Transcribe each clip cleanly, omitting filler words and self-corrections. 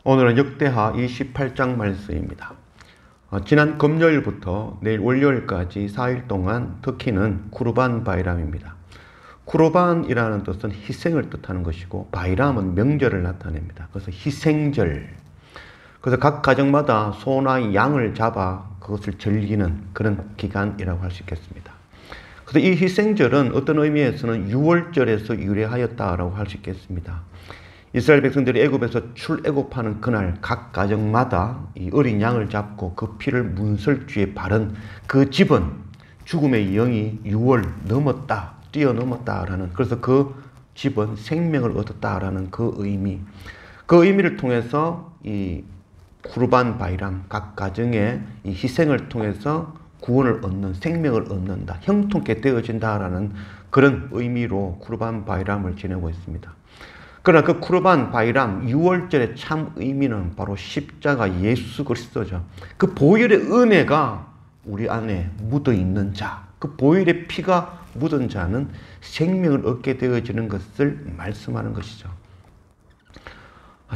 오늘은 역대하 28장 말씀입니다. 지난 금요일부터 내일 월요일까지 4일 동안 특히는 쿠르반 바이람입니다. 쿠르반이라는 뜻은 희생을 뜻하는 것이고 바이람은 명절을 나타냅니다. 그래서 희생절. 그래서 각 가정마다 소나 양을 잡아 그것을 즐기는 그런 기간이라고 할 수 있겠습니다. 그래서 이 희생절은 어떤 의미에서는 유월절에서 유래하였다라고 할 수 있겠습니다. 이스라엘 백성들이 애굽에서 출애굽하는 그날 각 가정마다 이 어린 양을 잡고 그 피를 문설주에 바른 그 집은 죽음의 영이 6월 넘었다, 뛰어넘었다라는, 그래서 그 집은 생명을 얻었다라는 그 의미, 그 의미를 통해서 이 쿠르반 바이람, 각 가정의 이 희생을 통해서 구원을 얻는, 생명을 얻는다, 형통케 되어진다라는 그런 의미로 쿠르반 바이람을 지내고 있습니다. 그러나 그 쿠르반 바이람 6월절의 참 의미는 바로 십자가 예수 그리스도죠. 그 보혈의 은혜가 우리 안에 묻어 있는 자, 그 보혈의 피가 묻은 자는 생명을 얻게 되어지는 것을 말씀하는 것이죠.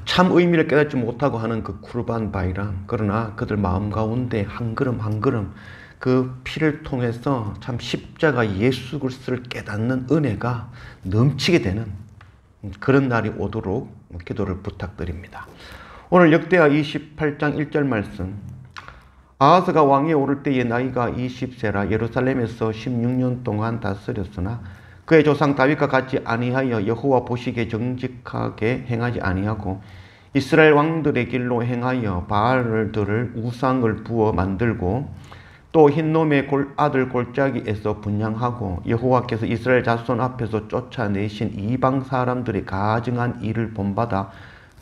참 의미를 깨닫지 못하고 하는 그 쿠르반 바이람, 그러나 그들 마음 가운데 한 걸음 한 걸음 그 피를 통해서 참 십자가 예수 그리스도를 깨닫는 은혜가 넘치게 되는 그런 날이 오도록 기도를 부탁드립니다. 오늘 역대하 28장 1절 말씀. 아하스가 왕위에 오를 때의 나이가 20세라 예루살렘에서 16년 동안 다스렸으나 그의 조상 다윗과 같이 아니하여 여호와 보시기에 정직하게 행하지 아니하고 이스라엘 왕들의 길로 행하여 바알들을 우상을 부어 만들고 또 흰놈의 아들 골짜기에서 분향하고 여호와께서 이스라엘 자손 앞에서 쫓아내신 이방 사람들이 가증한 일을 본받아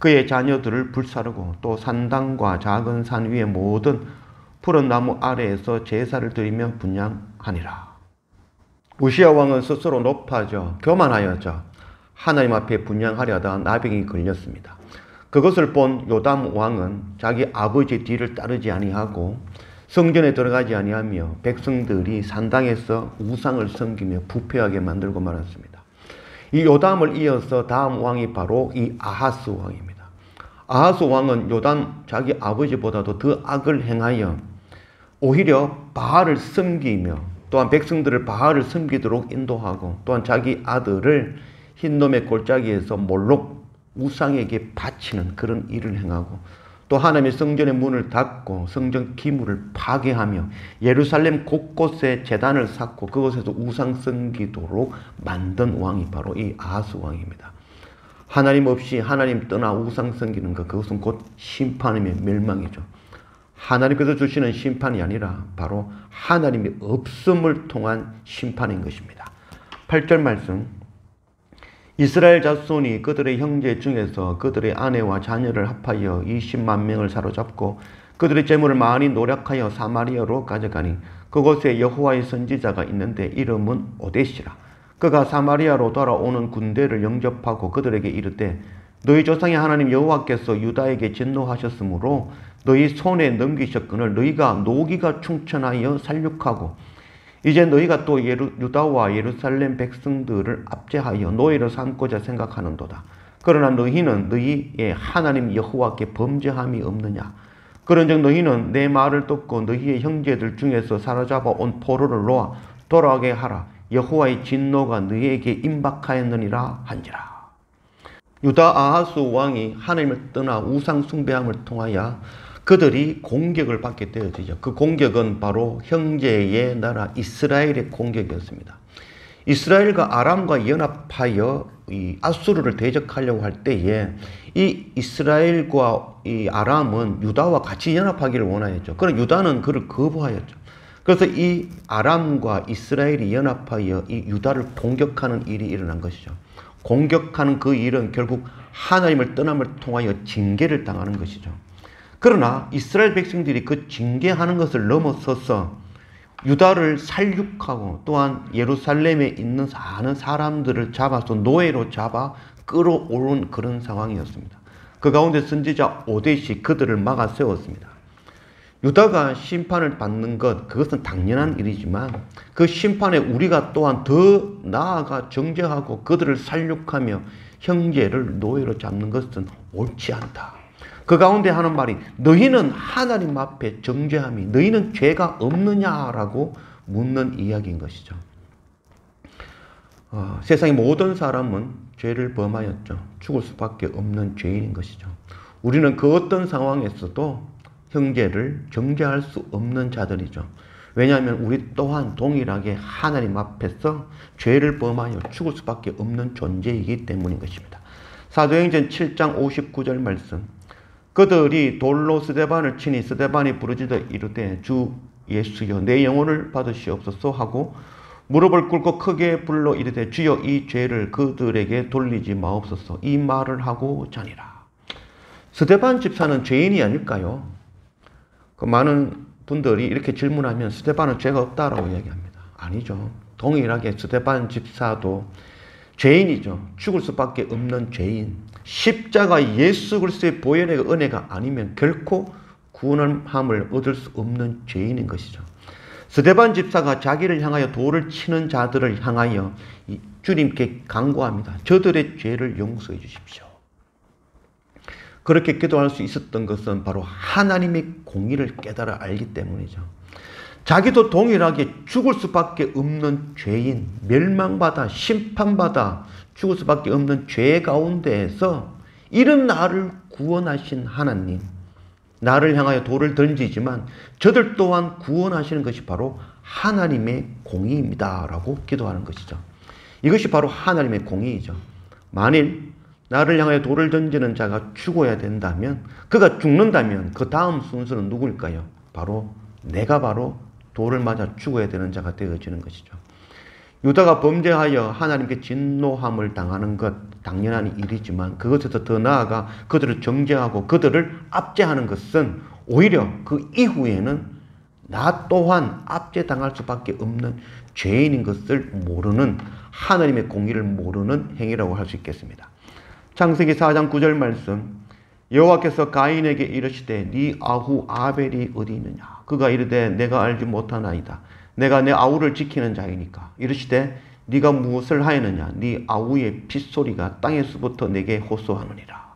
그의 자녀들을 불사르고 또 산당과 작은 산 위의 모든 푸른 나무 아래에서 제사를 드리며 분향하니라. 우시야 왕은 스스로 높아져 교만하여져 하나님 앞에 분향하려다 나병이 걸렸습니다. 그것을 본 요담 왕은 자기 아버지 뒤를 따르지 아니하고 성전에 들어가지 아니하며 백성들이 산당에서 우상을 섬기며 부패하게 만들고 말았습니다. 이 요담을 이어서 다음 왕이 바로 이 아하스 왕입니다. 아하스 왕은 요담 자기 아버지보다도 더 악을 행하여 오히려 바알을 섬기며 또한 백성들을 바알을 섬기도록 인도하고 또한 자기 아들을 흰놈의 골짜기에서 몰록 우상에게 바치는 그런 일을 행하고 또 하나님의 성전의 문을 닫고 성전 기물을 파괴하며 예루살렘 곳곳에 제단을 쌓고 그곳에서 우상 섬기도록 만든 왕이 바로 이 아하스 왕입니다. 하나님 없이 하나님 떠나 우상 섬기는 것, 그것은 곧 심판이며 멸망이죠. 하나님께서 주시는 심판이 아니라 바로 하나님의 없음을 통한 심판인 것입니다. 8절 말씀. 이스라엘 자손이 그들의 형제 중에서 그들의 아내와 자녀를 합하여 20만 명을 사로잡고 그들의 재물을 많이 노력하여 사마리아로 가져가니 그곳에 여호와의 선지자가 있는데 이름은 오데시라. 그가 사마리아로 돌아오는 군대를 영접하고 그들에게 이르되 너희 조상의 하나님 여호와께서 유다에게 진노하셨으므로 너희 손에 넘기셨거늘 너희가 노기가 충천하여 살육하고 이제 너희가 또 유다와 예루살렘 백성들을 압제하여 노예로 삼고자 생각하는도다. 그러나 너희는 너희의 하나님 여호와께 범죄함이 없느냐? 그런즉 너희는 내 말을 듣고 너희의 형제들 중에서 사로잡아 온 포로를 놓아 돌아오게 하라. 여호와의 진노가 너희에게 임박하였느니라 한지라. 유다 아하스 왕이 하나님을 떠나 우상 숭배함을 통하여 그들이 공격을 받게 되어지죠. 그 공격은 바로 형제의 나라 이스라엘의 공격이었습니다. 이스라엘과 아람과 연합하여 이 아수르를 대적하려고 할 때에 이 이스라엘과 이 아람은 유다와 같이 연합하기를 원하였죠. 그러나 유다는 그를 거부하였죠. 그래서 이 아람과 이스라엘이 연합하여 이 유다를 공격하는 일이 일어난 것이죠. 공격하는 그 일은 결국 하나님을 떠남을 통하여 징계를 당하는 것이죠. 그러나 이스라엘 백성들이 그 징계하는 것을 넘어서서 유다를 살육하고 또한 예루살렘에 있는 사는 사람들을 잡아서 노예로 잡아 끌어오른 그런 상황이었습니다. 그 가운데 선지자 오데시 그들을 막아 세웠습니다. 유다가 심판을 받는 것, 그것은 당연한 일이지만 그 심판에 우리가 또한 더 나아가 정죄하고 그들을 살육하며 형제를 노예로 잡는 것은 옳지 않다. 그 가운데 하는 말이 너희는 하나님 앞에 정죄함이 너희는 죄가 없느냐라고 묻는 이야기인 것이죠. 세상의 모든 사람은 죄를 범하였죠. 죽을 수밖에 없는 죄인인 것이죠. 우리는 그 어떤 상황에서도 형제를 정죄할 수 없는 자들이죠. 왜냐하면 우리 또한 동일하게 하나님 앞에서 죄를 범하여 죽을 수밖에 없는 존재이기 때문인 것입니다. 사도행전 7장 59절 말씀. 그들이 돌로 스데반을 치니 스데반이 부르짖어 이르되 주 예수여 내 영혼을 받으시옵소서 하고 무릎을 꿇고 크게 불러 이르되 주여 이 죄를 그들에게 돌리지 마옵소서 이 말을 하고 자니라. 스데반 집사는 죄인이 아닐까요? 그 많은 분들이 이렇게 질문하면 스데반은 죄가 없다라고 이야기합니다. 아니죠. 동일하게 스데반 집사도 죄인이죠. 죽을 수밖에 없는 죄인. 십자가 예수 그리스도의 보혈의 은혜가 아니면 결코 구원함을 얻을 수 없는 죄인인 것이죠. 스데반 집사가 자기를 향하여 돌을 치는 자들을 향하여 주님께 간구합니다. 저들의 죄를 용서해 주십시오. 그렇게 기도할 수 있었던 것은 바로 하나님의 공의를 깨달아 알기 때문이죠. 자기도 동일하게 죽을 수밖에 없는 죄인, 멸망받아 심판받아 죽을 수밖에 없는 죄 가운데에서 이런 나를 구원하신 하나님, 나를 향하여 돌을 던지지만 저들 또한 구원하시는 것이 바로 하나님의 공의입니다 라고 기도하는 것이죠. 이것이 바로 하나님의 공의이죠. 만일 나를 향하여 돌을 던지는 자가 죽어야 된다면, 그가 죽는다면 그 다음 순서는 누구일까요? 내가 바로 돌을 맞아 죽어야 되는 자가 되어지는 것이죠. 유다가 범죄하여 하나님께 진노함을 당하는 것 당연한 일이지만 그것에서 더 나아가 그들을 정죄하고 그들을 압제하는 것은 오히려 그 이후에는 나 또한 압제당할 수밖에 없는 죄인인 것을 모르는, 하나님의 공의를 모르는 행위라고 할 수 있겠습니다. 창세기 4장 9절 말씀. 여호와께서 가인에게 이르시되 네 아후 아벨이 어디 있느냐? 그가 이르되 내가 알지 못하나이다. 내가 내 아우를 지키는 자이니까. 이르시되 네가 무엇을 하였느냐? 네 아우의 핏소리가 땅에서부터 내게 호소하느니라.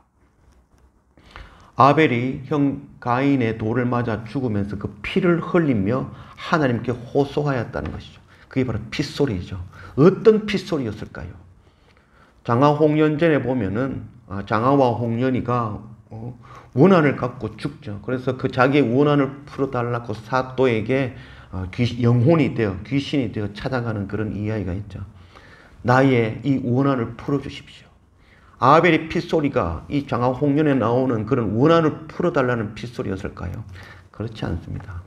아벨이 형 가인의 돌을 맞아 죽으면서 그 피를 흘리며 하나님께 호소하였다는 것이죠. 그게 바로 핏소리죠. 어떤 핏소리였을까요? 장하 홍련전에 보면은 장하와 홍련이가 원한을 갖고 죽죠. 그래서 그 자기의 원한을 풀어달라고 사또에게 영혼이 되어 귀신이 되어 찾아가는 그런 이야기가 있죠. 나의 이 원한을 풀어주십시오. 아벨의 핏소리가 이 장하 홍련에 나오는 그런 원한을 풀어달라는 핏소리였을까요? 그렇지 않습니다.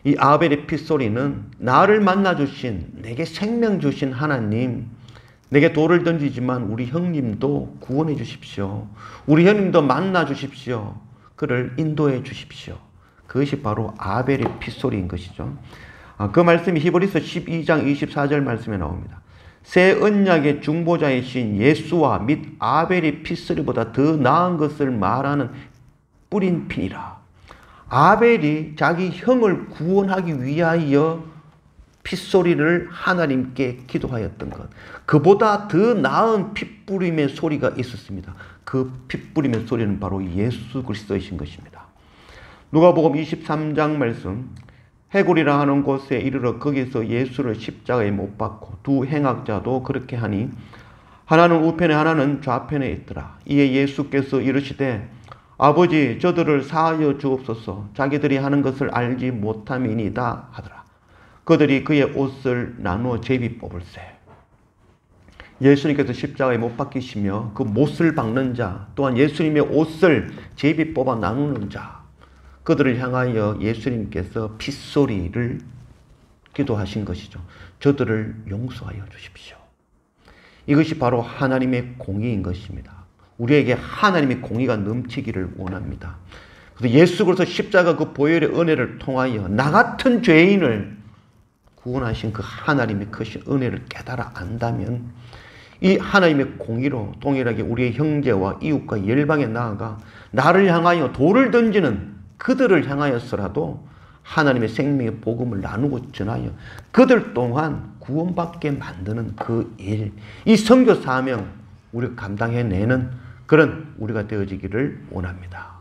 이 아벨의 핏소리는 나를 만나주신, 내게 생명 주신 하나님, 내게 돌을 던지지만 우리 형님도 구원해 주십시오. 우리 형님도 만나 주십시오. 그를 인도해 주십시오. 그것이 바로 아벨의 핏소리인 것이죠. 그 말씀이 히브리서 12장 24절 말씀에 나옵니다. 새 언약의 중보자이신 예수와 및 아벨의 핏소리보다 더 나은 것을 말하는 뿌린 피니라. 아벨이 자기 형을 구원하기 위하여 핏소리를 하나님께 기도하였던 것, 그보다 더 나은 핏부림의 소리가 있었습니다. 그 핏부림의 소리는 바로 예수 그리스도이신 것입니다. 누가복음 23장 말씀. 해골이라 하는 곳에 이르러 거기서 예수를 십자가에 못 박고 두 행악자도 그렇게 하니 하나는 우편에 하나는 좌편에 있더라. 이에 예수께서 이르시되 아버지 저들을 사하여 주옵소서 자기들이 하는 것을 알지 못함이니이다 하더라. 그들이 그의 옷을 나누어 제비 뽑을세. 예수님께서 십자가에 못 박히시며 그 못을 박는 자, 또한 예수님의 옷을 제비 뽑아 나누는 자, 그들을 향하여 예수님께서 핏소리를 기도하신 것이죠. 저들을 용서하여 주십시오. 이것이 바로 하나님의 공의인 것입니다. 우리에게 하나님의 공의가 넘치기를 원합니다. 그래서 예수 그리스도 십자가 그 보혈의 은혜를 통하여 나 같은 죄인을 구원하신 그 하나님의 크신 은혜를 깨달아 안다면 이 하나님의 공의로 동일하게 우리의 형제와 이웃과 열방에 나아가 나를 향하여 돌을 던지는 그들을 향하여서라도 하나님의 생명의 복음을 나누고 전하여 그들 또한 구원받게 만드는 그 일, 이 선교 사명 우리가 감당해내는 그런 우리가 되어지기를 원합니다.